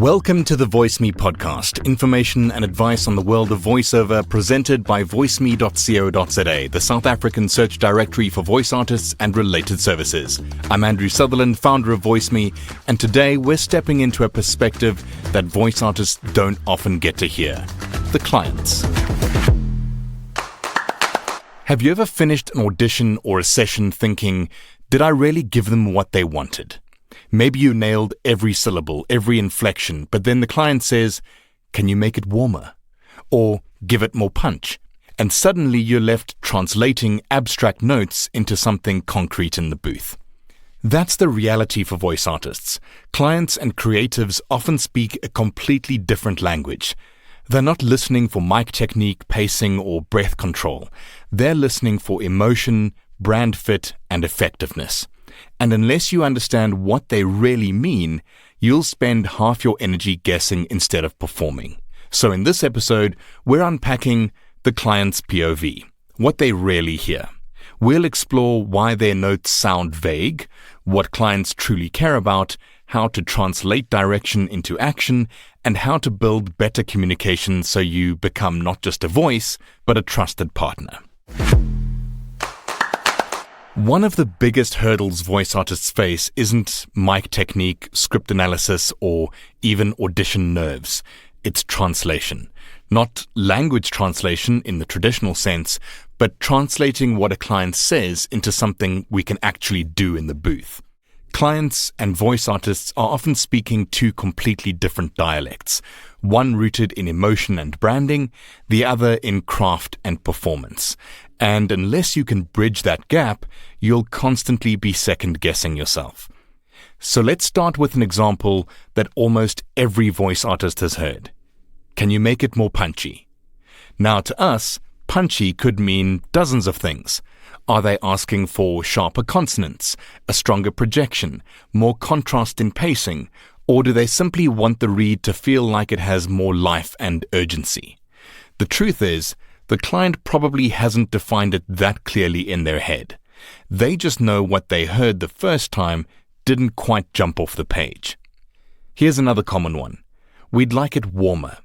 Welcome to the VoiceMe Podcast, information and advice on the world of voiceover presented by voiceme.co.za, the South African search directory for voice artists and related services. I'm Andrew Sutherland, founder of VoiceMe, and today we're stepping into a perspective that voice artists don't often get to hear: the clients. Have you ever finished an audition or a session thinking, did I really give them what they wanted? Maybe you nailed every syllable, every inflection, but then the client says, can you make it warmer? Or give it more punch? And suddenly you're left translating abstract notes into something concrete in the booth. That's the reality for voice artists. Clients and creatives often speak a completely different language. They're not listening for mic technique, pacing, or breath control. They're listening for emotion, brand fit, and effectiveness. And unless you understand what they really mean, you'll spend half your energy guessing instead of performing. So in this episode, we're unpacking the client's POV, what they really hear. We'll explore why their notes sound vague, what clients truly care about, how to translate direction into action, and how to build better communication so you become not just a voice, but a trusted partner. One of the biggest hurdles voice artists face isn't mic technique, script analysis, or even audition nerves. It's translation. Not language translation in the traditional sense, but translating what a client says into something we can actually do in the booth. Clients and voice artists are often speaking two completely different dialects, one rooted in emotion and branding, the other in craft and performance. And unless you can bridge that gap, you'll constantly be second-guessing yourself. So let's start with an example that almost every voice artist has heard. Can you make it more punchy? Now, to us, punchy could mean dozens of things. Are they asking for sharper consonants, a stronger projection, more contrast in pacing, or do they simply want the read to feel like it has more life and urgency? The truth is, the client probably hasn't defined it that clearly in their head. They just know what they heard the first time didn't quite jump off the page. Here's another common one. We'd like it warmer.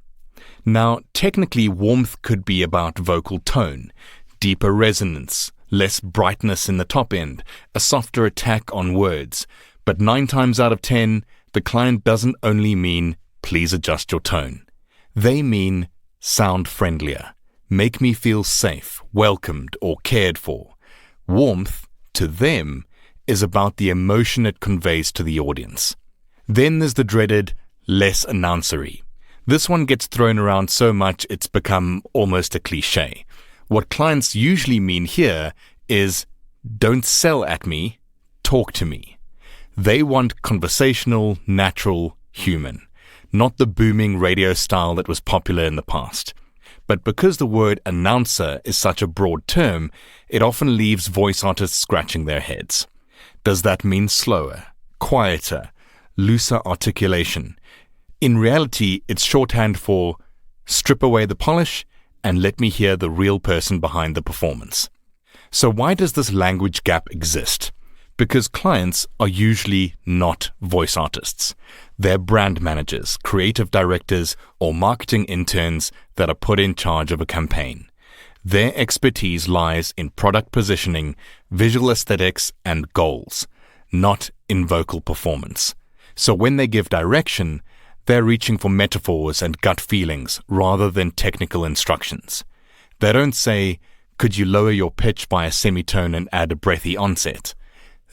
Now, technically, warmth could be about vocal tone, deeper resonance, less brightness in the top end, a softer attack on words. But 9 times out of 10, the client doesn't only mean, please adjust your tone. They mean, sound friendlier. Make me feel safe, welcomed, or cared for. Warmth, to them, is about the emotion it conveys to the audience. Then there's the dreaded, less announcery. This one gets thrown around so much it's become almost a cliche. What clients usually mean here is, don't sell at me, talk to me. They want conversational, natural, human, not the booming radio style that was popular in the past. But because the word announcer is such a broad term, it often leaves voice artists scratching their heads. Does that mean slower, quieter, looser articulation? In reality, it's shorthand for strip away the polish and let me hear the real person behind the performance. So why does this language gap exist? Because clients are usually not voice artists. They're brand managers, creative directors, or marketing interns that are put in charge of a campaign. Their expertise lies in product positioning, visual aesthetics, and goals, not in vocal performance. So when they give direction, they're reaching for metaphors and gut feelings rather than technical instructions. They don't say, could you lower your pitch by a semitone and add a breathy onset?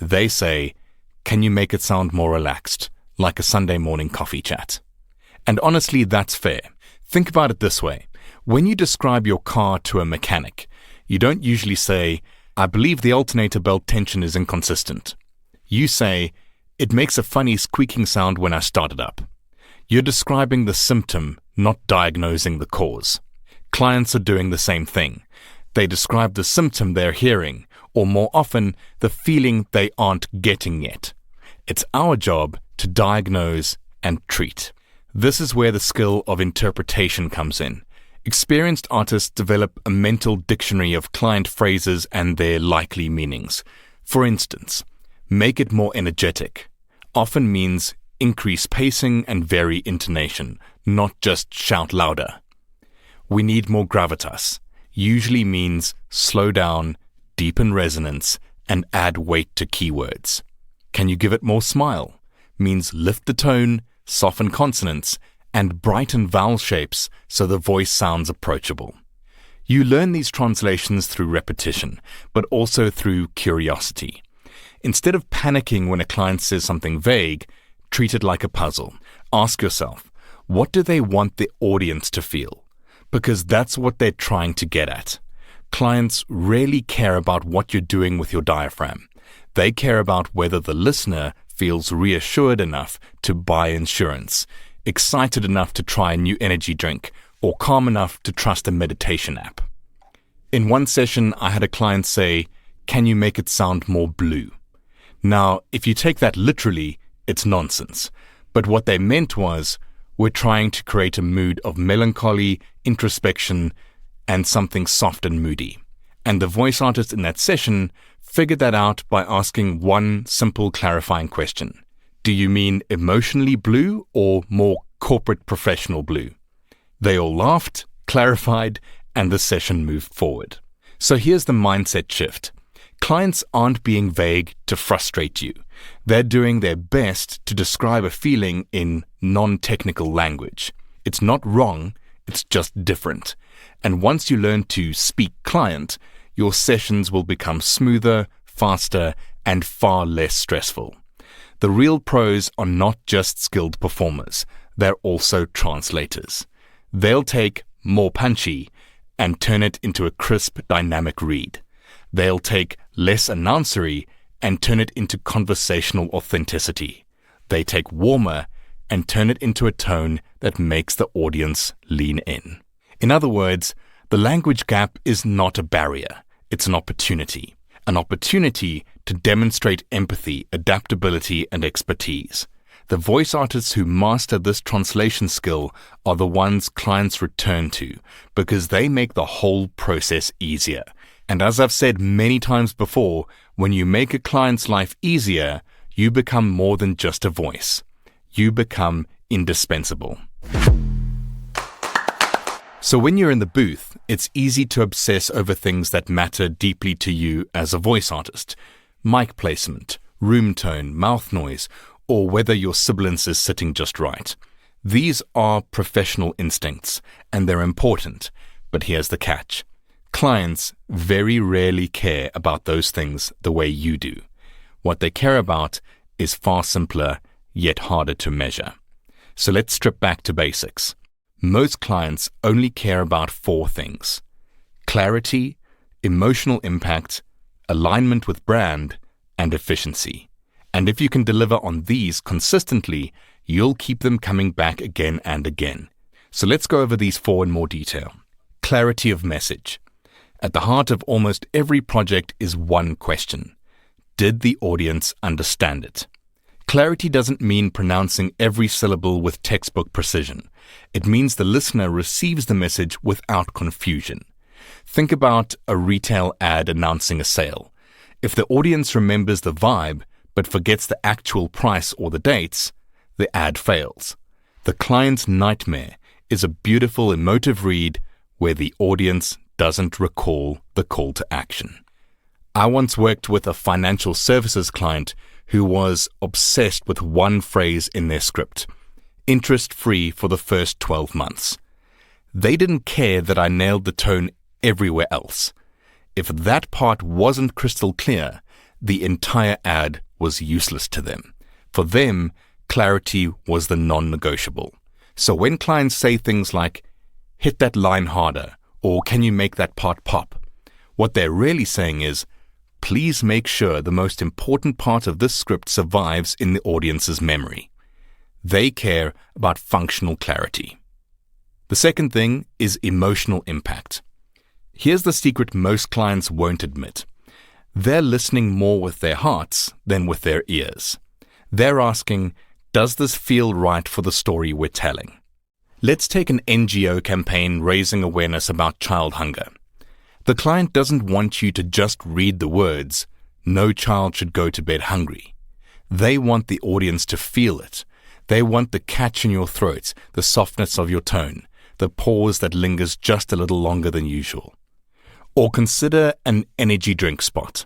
They say, can you make it sound more relaxed, like a Sunday morning coffee chat? And honestly, that's fair. Think about it this way. When you describe your car to a mechanic, you don't usually say, I believe the alternator belt tension is inconsistent. You say, it makes a funny squeaking sound when I start it up. You're describing the symptom, not diagnosing the cause. Clients are doing the same thing. They describe the symptom they're hearing, or more often, the feeling they aren't getting yet. It's our job to diagnose and treat. This is where the skill of interpretation comes in. Experienced artists develop a mental dictionary of client phrases and their likely meanings. For instance, make it more energetic often means increase pacing and vary intonation, not just shout louder. We need more gravitas. Usually means slow down, deepen resonance, and add weight to keywords. Can you give it more smile? Means lift the tone, soften consonants, and brighten vowel shapes so the voice sounds approachable. You learn these translations through repetition, but also through curiosity. Instead of panicking when a client says something vague, treat it like a puzzle. Ask yourself, what do they want the audience to feel? Because that's what they're trying to get at. Clients rarely care about what you're doing with your diaphragm. They care about whether the listener feels reassured enough to buy insurance, excited enough to try a new energy drink, or calm enough to trust a meditation app. In one session, I had a client say, "Can you make it sound more blue?" Now, if you take that literally, it's nonsense. But what they meant was, we're trying to create a mood of melancholy, introspection, and something soft and moody. And the voice artist in that session figured that out by asking one simple clarifying question. Do you mean emotionally blue or more corporate professional blue? They all laughed, clarified, and the session moved forward. So here's the mindset shift. Clients aren't being vague to frustrate you. They're doing their best to describe a feeling in non-technical language. It's not wrong, it's just different. And once you learn to speak client, your sessions will become smoother, faster, and far less stressful. The real pros are not just skilled performers, they're also translators. They'll take more punchy and turn it into a crisp, dynamic read. They'll take less announcery and turn it into conversational authenticity. They take warmer and turn it into a tone that makes the audience lean in. In other words, the language gap is not a barrier, it's an opportunity. An opportunity to demonstrate empathy, adaptability, and expertise. The voice artists who master this translation skill are the ones clients return to because they make the whole process easier. And as I've said many times before, when you make a client's life easier, you become more than just a voice. You become indispensable. So when you're in the booth, it's easy to obsess over things that matter deeply to you as a voice artist. Mic placement, room tone, mouth noise, or whether your sibilance is sitting just right. These are professional instincts, and they're important. But here's the catch. Clients very rarely care about those things the way you do. What they care about is far simpler, yet harder to measure. So let's strip back to basics. Most clients only care about 4 things: clarity, emotional impact, alignment with brand, and efficiency. And if you can deliver on these consistently, you'll keep them coming back again and again. So let's go over these 4 in more detail. Clarity of message. At the heart of almost every project is one question. Did the audience understand it? Clarity doesn't mean pronouncing every syllable with textbook precision. It means the listener receives the message without confusion. Think about a retail ad announcing a sale. If the audience remembers the vibe but forgets the actual price or the dates, the ad fails. The client's nightmare is a beautiful emotive read where the audience doesn't recall the call to action. I once worked with a financial services client who was obsessed with one phrase in their script: interest-free for the first 12 months. They didn't care that I nailed the tone everywhere else. If that part wasn't crystal clear, the entire ad was useless to them. For them, clarity was the non-negotiable. So when clients say things like, hit that line harder, or can you make that part pop? What they're really saying is, please make sure the most important part of this script survives in the audience's memory. They care about functional clarity. The second thing is emotional impact. Here's the secret most clients won't admit. They're listening more with their hearts than with their ears. They're asking, does this feel right for the story we're telling? Let's take an NGO campaign raising awareness about child hunger. The client doesn't want you to just read the words, no child should go to bed hungry. They want the audience to feel it. They want the catch in your throat, the softness of your tone, the pause that lingers just a little longer than usual. Or consider an energy drink spot.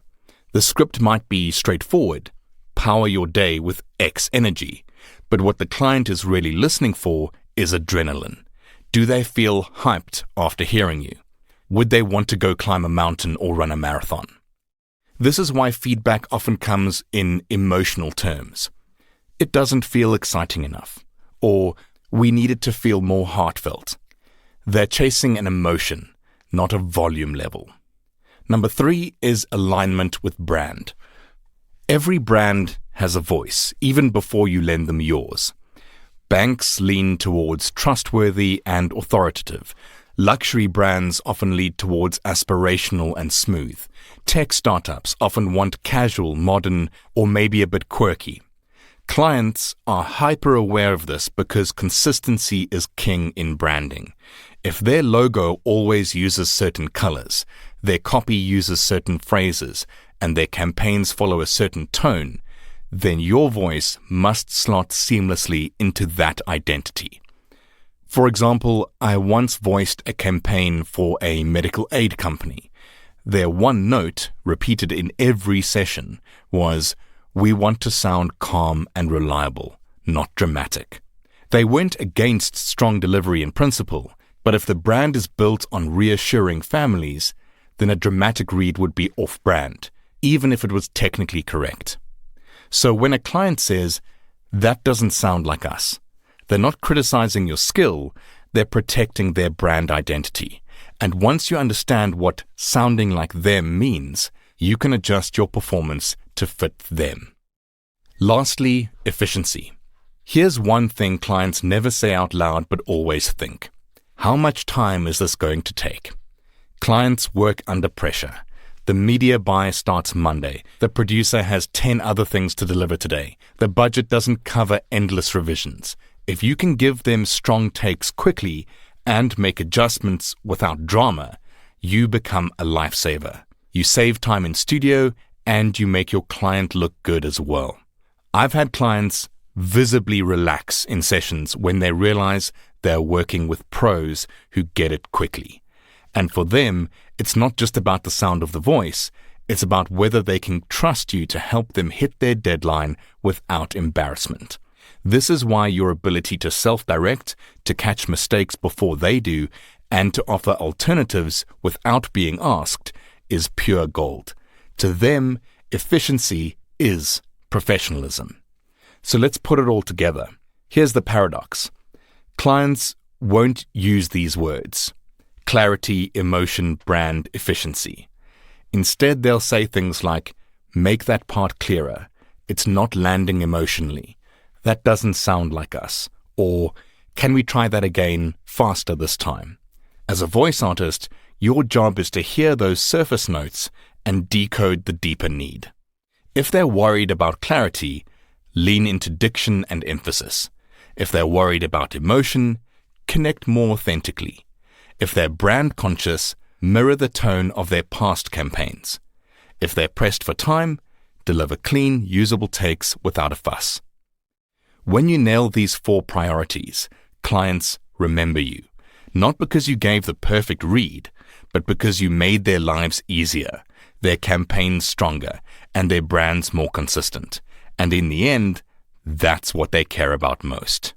The script might be straightforward, power your day with X energy, but what the client is really listening for is adrenaline. Do they feel hyped after hearing you? Would they want to go climb a mountain or run a marathon? This is why feedback often comes in emotional terms. It doesn't feel exciting enough, or we need it to feel more heartfelt. They're chasing an emotion, not a volume level. Number 3 is alignment with brand. Every brand has a voice, even before you lend them yours. Banks lean towards trustworthy and authoritative. Luxury brands often lead towards aspirational and smooth. Tech startups often want casual, modern, or maybe a bit quirky. Clients are hyper-aware of this because consistency is king in branding. If their logo always uses certain colors, their copy uses certain phrases, and their campaigns follow a certain tone, then your voice must slot seamlessly into that identity. For example, I once voiced a campaign for a medical aid company. Their one note, repeated in every session, was, "We want to sound calm and reliable, not dramatic." They went against strong delivery in principle, but if the brand is built on reassuring families, then a dramatic read would be off-brand, even if it was technically correct. So when a client says, "That doesn't sound like us," they're not criticizing your skill, they're protecting their brand identity. And once you understand what sounding like them means, you can adjust your performance to fit them. Lastly, efficiency. Here's one thing clients never say out loud but always think. How much time is this going to take? Clients work under pressure. The media buy starts Monday. The producer has 10 other things to deliver today. The budget doesn't cover endless revisions. If you can give them strong takes quickly and make adjustments without drama, you become a lifesaver. You save time in studio and you make your client look good as well. I've had clients visibly relax in sessions when they realize they're working with pros who get it quickly. And for them, it's not just about the sound of the voice, it's about whether they can trust you to help them hit their deadline without embarrassment. This is why your ability to self-direct, to catch mistakes before they do, and to offer alternatives without being asked is pure gold. To them, efficiency is professionalism. So let's put it all together. Here's the paradox. Clients won't use these words: clarity, emotion, brand, efficiency. Instead, they'll say things like, "Make that part clearer. It's not landing emotionally. That doesn't sound like us." Or, "Can we try that again faster this time?" As a voice artist, your job is to hear those surface notes and decode the deeper need. If they're worried about clarity, lean into diction and emphasis. If they're worried about emotion, connect more authentically. If they're brand conscious, mirror the tone of their past campaigns. If they're pressed for time, deliver clean, usable takes without a fuss. When you nail these 4 priorities, clients remember you, not because you gave the perfect read, but because you made their lives easier, their campaigns stronger, and their brands more consistent. And in the end, that's what they care about most.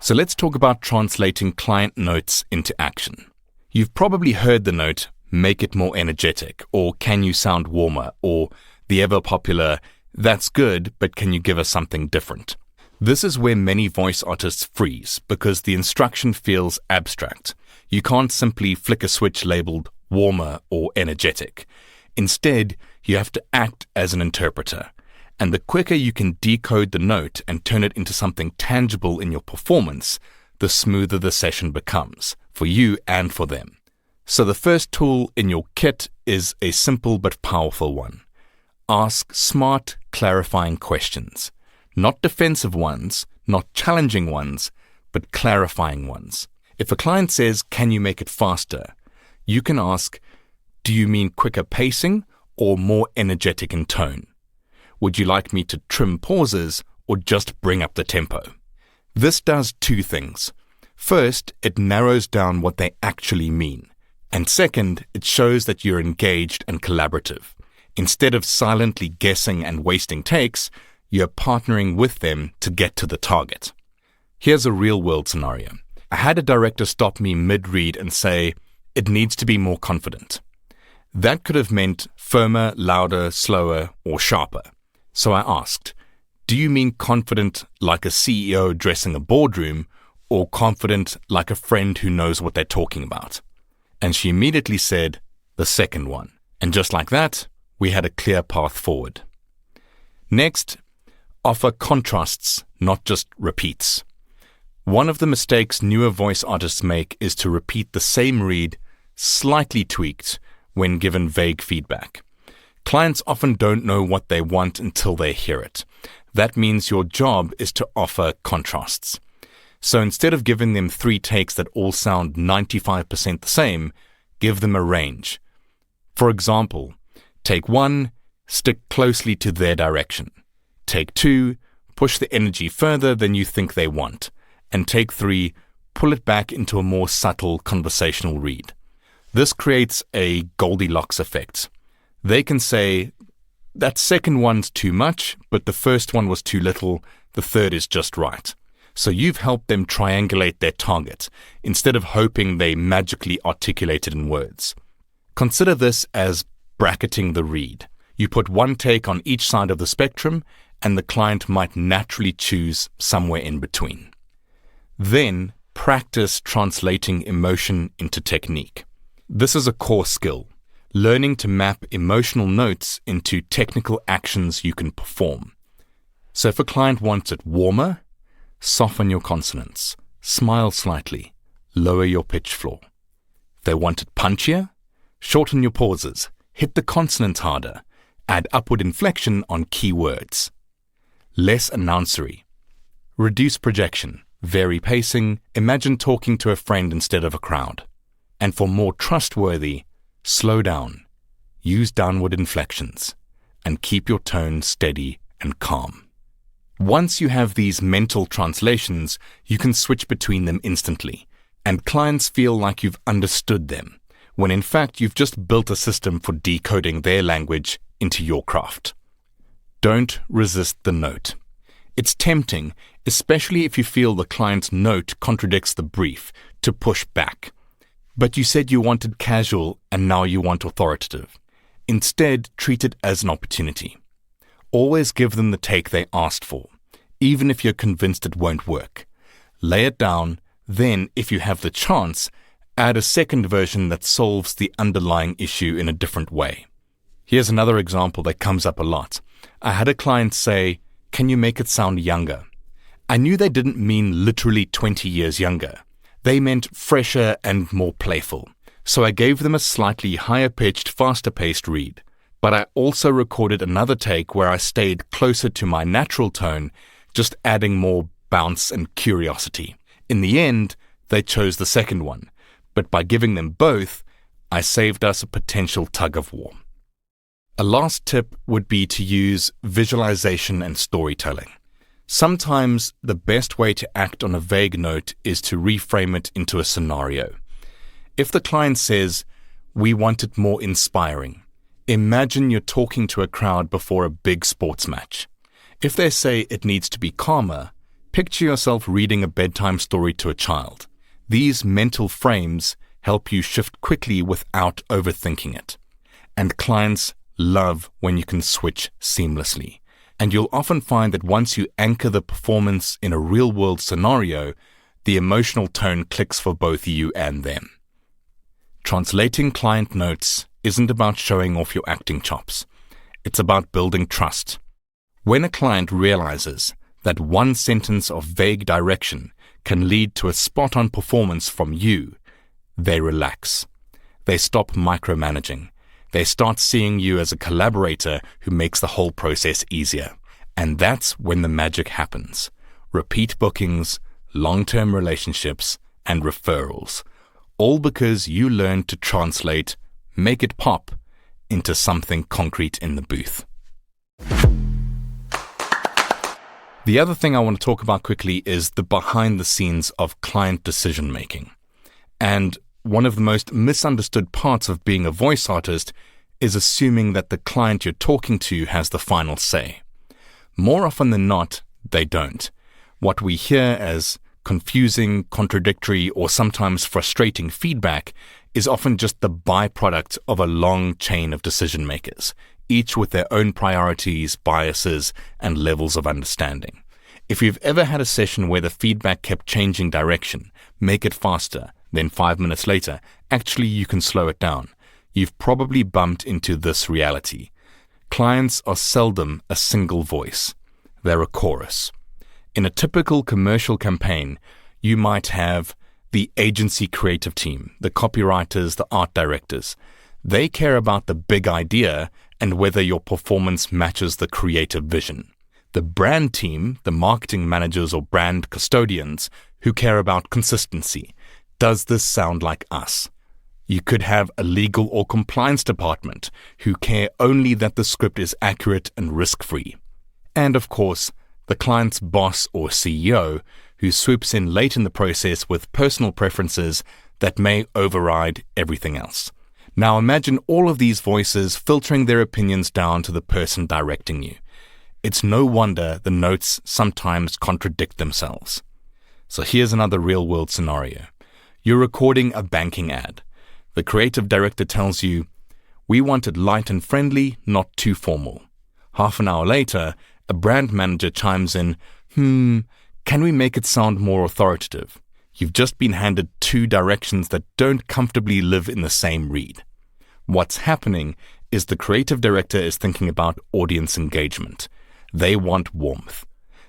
So let's talk about translating client notes into action. You've probably heard the note, "Make it more energetic," or "Can you sound warmer?" or the ever-popular, "That's good, but can you give us something different?" This is where many voice artists freeze because the instruction feels abstract. You can't simply flick a switch labeled warmer or energetic. Instead, you have to act as an interpreter. And the quicker you can decode the note and turn it into something tangible in your performance, the smoother the session becomes, for you and for them. So the first tool in your kit is a simple but powerful one. Ask smart, clarifying questions. Not defensive ones, not challenging ones, but clarifying ones. If a client says, "Can you make it faster?" you can ask, "Do you mean quicker pacing or more energetic in tone?" Would you like me to trim pauses or just bring up the tempo? This does two things. First, it narrows down what they actually mean. And second, it shows that you're engaged and collaborative. Instead of silently guessing and wasting takes, you're partnering with them to get to the target. Here's a real-world scenario. I had a director stop me mid-read and say, "It needs to be more confident." That could have meant firmer, louder, slower, or sharper. So I asked, "Do you mean confident like a CEO addressing a boardroom, or confident like a friend who knows what they're talking about?" And she immediately said, "The second one." And just like that, we had a clear path forward. Next, offer contrasts, not just repeats. One of the mistakes newer voice artists make is to repeat the same read, slightly tweaked, when given vague feedback. Clients often don't know what they want until they hear it. That means your job is to offer contrasts. So instead of giving them 3 takes that all sound 95% the same, give them a range. For example, take 1, stick closely to their direction. Take 2, push the energy further than you think they want. And take 3, pull it back into a more subtle conversational read. This creates a Goldilocks effect. They can say, "That second one's too much, but the first one was too little, the third is just right." So you've helped them triangulate their target, instead of hoping they magically articulate it in words. Consider this as bracketing the read. You put 1 take on each side of the spectrum, and the client might naturally choose somewhere in between. Then, practice translating emotion into technique. This is a core skill, learning to map emotional notes into technical actions you can perform. So if a client wants it warmer, soften your consonants, smile slightly, lower your pitch floor. If they want it punchier, shorten your pauses, hit the consonants harder, add upward inflection on key words. Less announcery. Reduce projection, vary pacing, imagine talking to a friend instead of a crowd. And for more trustworthy, slow down, use downward inflections, and keep your tone steady and calm. Once you have these mental translations, you can switch between them instantly, and clients feel like you've understood them, when in fact you've just built a system for decoding their language into your craft. Don't resist the note. It's tempting, especially if you feel the client's note contradicts the brief, to push back. But you said you wanted casual and now you want authoritative. Instead, treat it as an opportunity. Always give them the take they asked for, even if you're convinced it won't work. Lay it down, then, if you have the chance, add a second version that solves the underlying issue in a different way. Here's another example that comes up a lot. I had a client say, "Can you make it sound younger?" I knew they didn't mean literally 20 years younger. They meant fresher and more playful. So I gave them a slightly higher-pitched, faster-paced read. But I also recorded another take where I stayed closer to my natural tone, just adding more bounce and curiosity. In the end, they chose the second one. But by giving them both, I saved us a potential tug-of-war. A last tip would be to use visualization and storytelling. Sometimes the best way to act on a vague note is to reframe it into a scenario. If the client says, "We want it more inspiring," imagine you're talking to a crowd before a big sports match. If they say it needs to be calmer, picture yourself reading a bedtime story to a child. These mental frames help you shift quickly without overthinking it. And clients love when you can switch seamlessly. And you'll often find that once you anchor the performance in a real-world scenario, the emotional tone clicks for both you and them. Translating client notes isn't about showing off your acting chops. It's about building trust. When a client realizes that one sentence of vague direction can lead to a spot-on performance from you, they relax. They stop micromanaging. They start seeing you as a collaborator who makes the whole process easier. And that's when the magic happens. Repeat bookings, long-term relationships, and referrals. All because you learned to translate, make it pop, into something concrete in the booth. The other thing I want to talk about quickly is the behind the scenes of client decision making. And one of the most misunderstood parts of being a voice artist is assuming that the client you're talking to has the final say. More often than not, they don't. What we hear as confusing, contradictory, or sometimes frustrating feedback is often just the byproduct of a long chain of decision makers, each with their own priorities, biases, and levels of understanding. If you've ever had a session where the feedback kept changing direction, make it faster, then 5 minutes later, actually you can slow it down, you've probably bumped into this reality. Clients are seldom a single voice. They're a chorus. In a typical commercial campaign, you might have the agency creative team, the copywriters, the art directors. They care about the big idea and whether your performance matches the creative vision. The brand team, the marketing managers or brand custodians, who care about consistency. Does this sound like us? You could have a legal or compliance department who care only that the script is accurate and risk-free. And of course, the client's boss or CEO who swoops in late in the process with personal preferences that may override everything else. Now imagine all of these voices filtering their opinions down to the person directing you. It's no wonder the notes sometimes contradict themselves. So here's another real-world scenario. You're recording a banking ad. The creative director tells you, "We want it light and friendly, not too formal." Half an hour later, a brand manager chimes in, "Can we make it sound more authoritative?" You've just been handed two directions that don't comfortably live in the same read. What's happening is the creative director is thinking about audience engagement. They want warmth.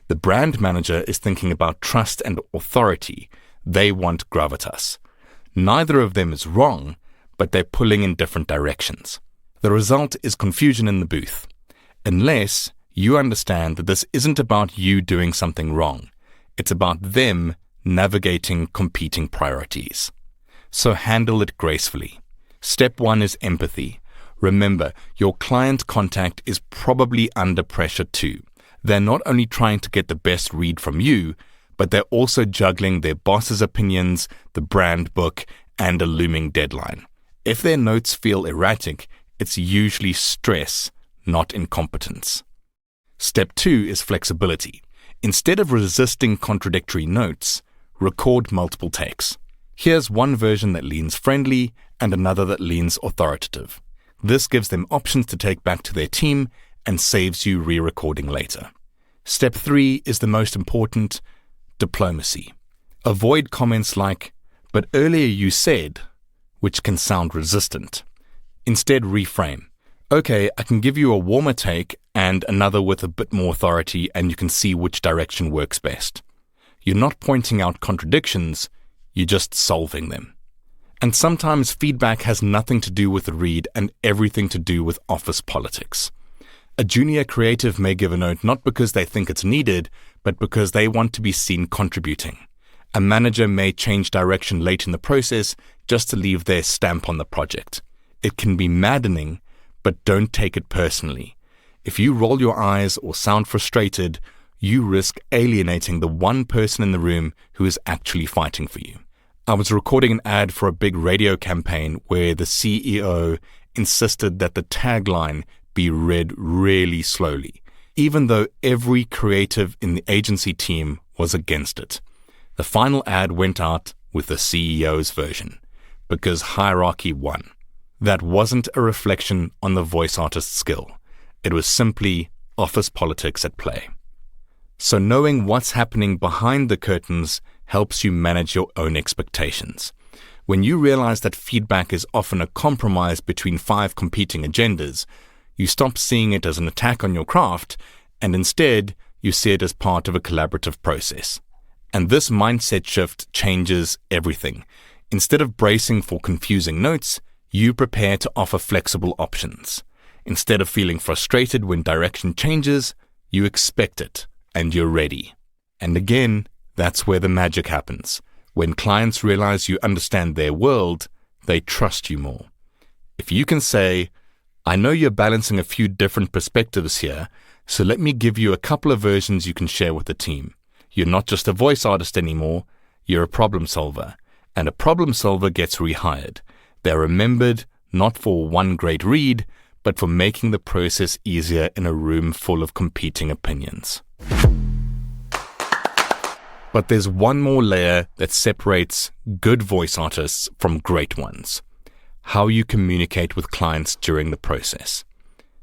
The brand manager is thinking about trust and authority. They want gravitas. Neither of them is wrong, but they're pulling in different directions. The result is confusion in the booth. Unless you understand that this isn't about you doing something wrong. It's about them navigating competing priorities. So handle it gracefully. Step 1 is empathy. Remember, your client contact is probably under pressure too. They're not only trying to get the best read from you, but they're also juggling their boss's opinions, the brand book, and a looming deadline. If their notes feel erratic, it's usually stress, not incompetence. Step 2 is flexibility. Instead of resisting contradictory notes, record multiple takes. Here's one version that leans friendly and another that leans authoritative. This gives them options to take back to their team and saves you re-recording later. Step 3 is the most important, diplomacy. Avoid comments like, "But earlier you said," which can sound resistant. Instead, reframe. "Okay, I can give you a warmer take and another with a bit more authority, and you can see which direction works best." You're not pointing out contradictions, you're just solving them. And sometimes feedback has nothing to do with the read and everything to do with office politics. A junior creative may give a note not because they think it's needed, but because they want to be seen contributing. A manager may change direction late in the process just to leave their stamp on the project. It can be maddening, but don't take it personally. If you roll your eyes or sound frustrated, you risk alienating the one person in the room who is actually fighting for you. I was recording an ad for a big radio campaign where the CEO insisted that the tagline be read really slowly, even though every creative in the agency team was against it. The final ad went out with the CEO's version, because hierarchy won. That wasn't a reflection on the voice artist's skill. It was simply office politics at play. So knowing what's happening behind the curtains helps you manage your own expectations. When you realize that feedback is often a compromise between 5 competing agendas, you stop seeing it as an attack on your craft, and instead you see it as part of a collaborative process. And this mindset shift changes everything. Instead of bracing for confusing notes, you prepare to offer flexible options. Instead of feeling frustrated when direction changes, you expect it and you're ready. And again, that's where the magic happens. When clients realize you understand their world, they trust you more. If you can say, I know you're balancing a few different perspectives here, so let me give you a couple of versions you can share with the team. You're not just a voice artist anymore, you're a problem solver. And a problem solver gets rehired. They're remembered not for one great read, but for making the process easier in a room full of competing opinions. But there's one more layer that separates good voice artists from great ones: how you communicate with clients during the process.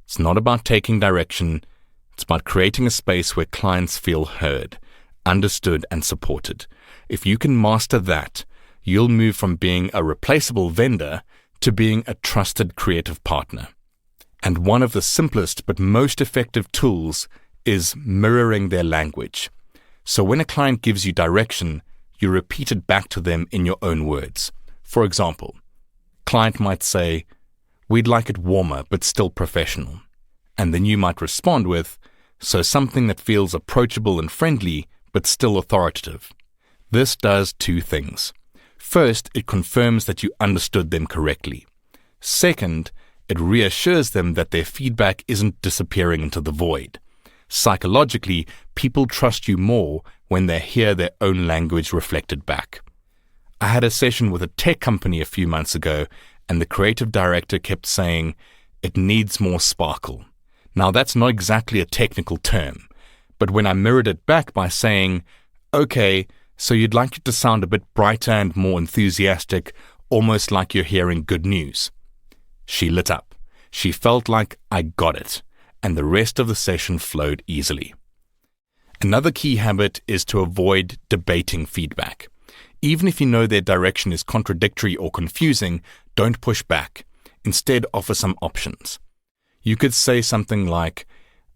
It's not about taking direction, it's about creating a space where clients feel heard, understood, and supported. If you can master that, you'll move from being a replaceable vendor to being a trusted creative partner. And one of the simplest but most effective tools is mirroring their language. So when a client gives you direction, you repeat it back to them in your own words. For example, client might say, "We'd like it warmer but still professional." And then you might respond with, "So something that feels approachable and friendly but still authoritative." This does two things. First, it confirms that you understood them correctly. Second, it reassures them that their feedback isn't disappearing into the void. Psychologically, people trust you more when they hear their own language reflected back. I had a session with a tech company a few months ago, and the creative director kept saying, "It needs more sparkle." Now, that's not exactly a technical term, but when I mirrored it back by saying, "Okay, so you'd like it to sound a bit brighter and more enthusiastic, almost like you're hearing good news," she lit up. She felt like I got it, and the rest of the session flowed easily. Another key habit is to avoid debating feedback. Even if you know their direction is contradictory or confusing, don't push back. Instead, offer some options. You could say something like,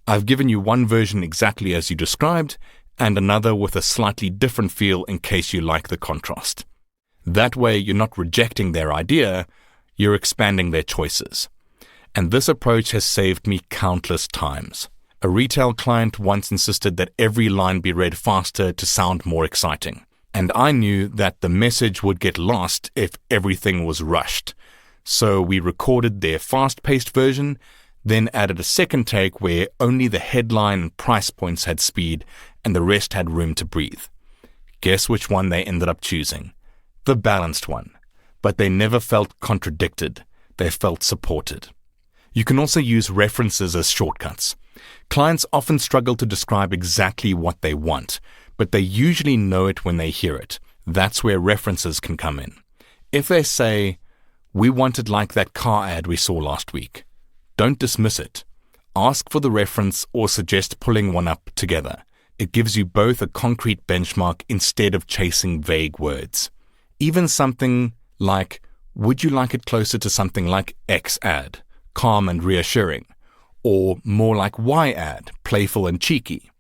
"I've given you one version exactly as you described, and another with a slightly different feel in case you like the contrast." That way, you're not rejecting their idea, you're expanding their choices. And this approach has saved me countless times. A retail client once insisted that every line be read faster to sound more exciting. And I knew that the message would get lost if everything was rushed. So we recorded their fast-paced version, then added a second take where only the headline and price points had speed and the rest had room to breathe. Guess which one they ended up choosing? The balanced one. But they never felt contradicted. They felt supported. You can also use references as shortcuts. Clients often struggle to describe exactly what they want, but they usually know it when they hear it. That's where references can come in. If they say, "We want it like that car ad we saw last week," don't dismiss it. Ask for the reference or suggest pulling one up together. It gives you both a concrete benchmark instead of chasing vague words. Even something like, "Would you like it closer to something like X ad, calm and reassuring, or more like Y ad, playful and cheeky?"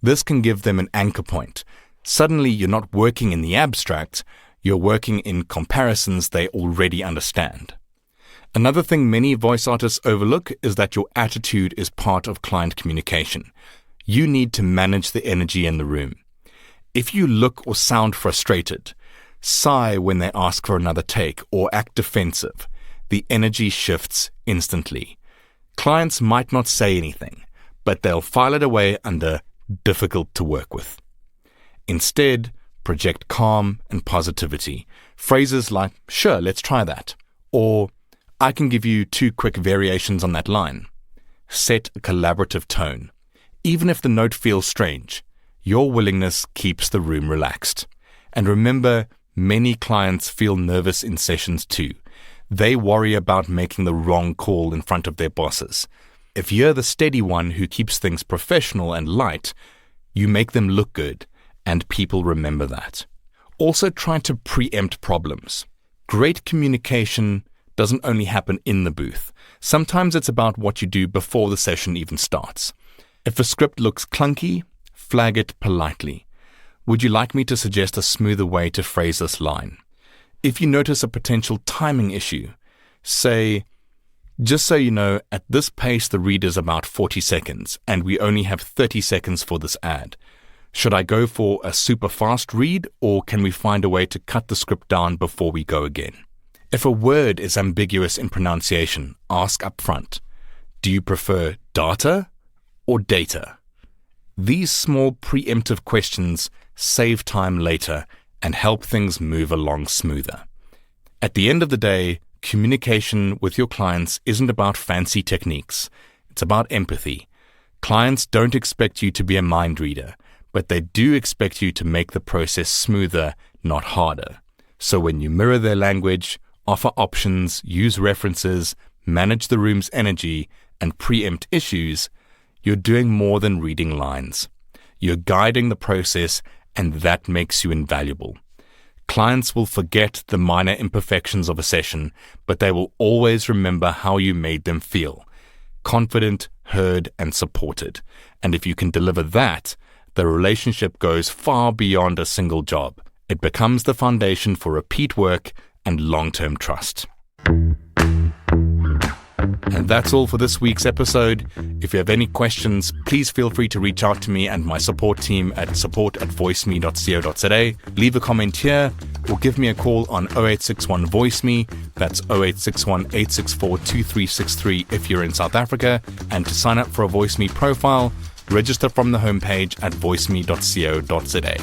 This can give them an anchor point. Suddenly you're not working in the abstract, you're working in comparisons they already understand. Another thing many voice artists overlook is that your attitude is part of client communication. You need to manage the energy in the room. If you look or sound frustrated, sigh when they ask for another take, or act defensive, the energy shifts instantly. Clients might not say anything, but they'll file it away under difficult to work with. Instead, project calm and positivity. Phrases like, "Sure, let's try that," or "I can give you 2 quick variations on that line." Set a collaborative tone. Even if the note feels strange, your willingness keeps the room relaxed. And remember, many clients feel nervous in sessions too. They worry about making the wrong call in front of their bosses. If you're the steady one who keeps things professional and light, you make them look good, and people remember that. Also try to preempt problems. Great communication doesn't only happen in the booth. Sometimes it's about what you do before the session even starts. If a script looks clunky, flag it politely. "Would you like me to suggest a smoother way to phrase this line?" If you notice a potential timing issue, say, "Just so you know, at this pace the read is about 40 seconds, and we only have 30 seconds for this ad. Should I go for a super fast read, or can we find a way to cut the script down before we go again?" If a word is ambiguous in pronunciation, ask up front. Do you prefer data or data? These small preemptive questions save time later and help things move along smoother. At the end of the day, communication with your clients isn't about fancy techniques. It's about empathy. Clients don't expect you to be a mind reader, but they do expect you to make the process smoother, not harder. So when you mirror their language, offer options, use references, manage the room's energy, and preempt issues, you're doing more than reading lines. You're guiding the process, and that makes you invaluable. Clients will forget the minor imperfections of a session, but they will always remember how you made them feel. Confident, heard, and supported. And if you can deliver that, the relationship goes far beyond a single job. It becomes the foundation for repeat work and long-term trust. And that's all for this week's episode. If you have any questions, please feel free to reach out to me and my support team at support@voiceme.co.za. Leave a comment here or give me a call on 0861 VoiceMe. That's 0861 864 2363 if you're in South Africa. And to sign up for a VoiceMe profile, register from the homepage at voiceme.co.za.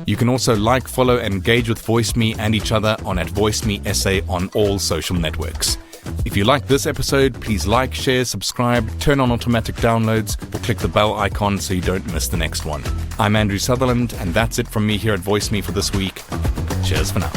You can also like, follow, and engage with VoiceMe and each other on @VoiceMeSA on all social networks. If you like this episode, please like, share, subscribe, turn on automatic downloads, or click the bell icon so you don't miss the next one. I'm Andrew Sutherland, and that's it from me here at VoiceMe for this week. Cheers for now.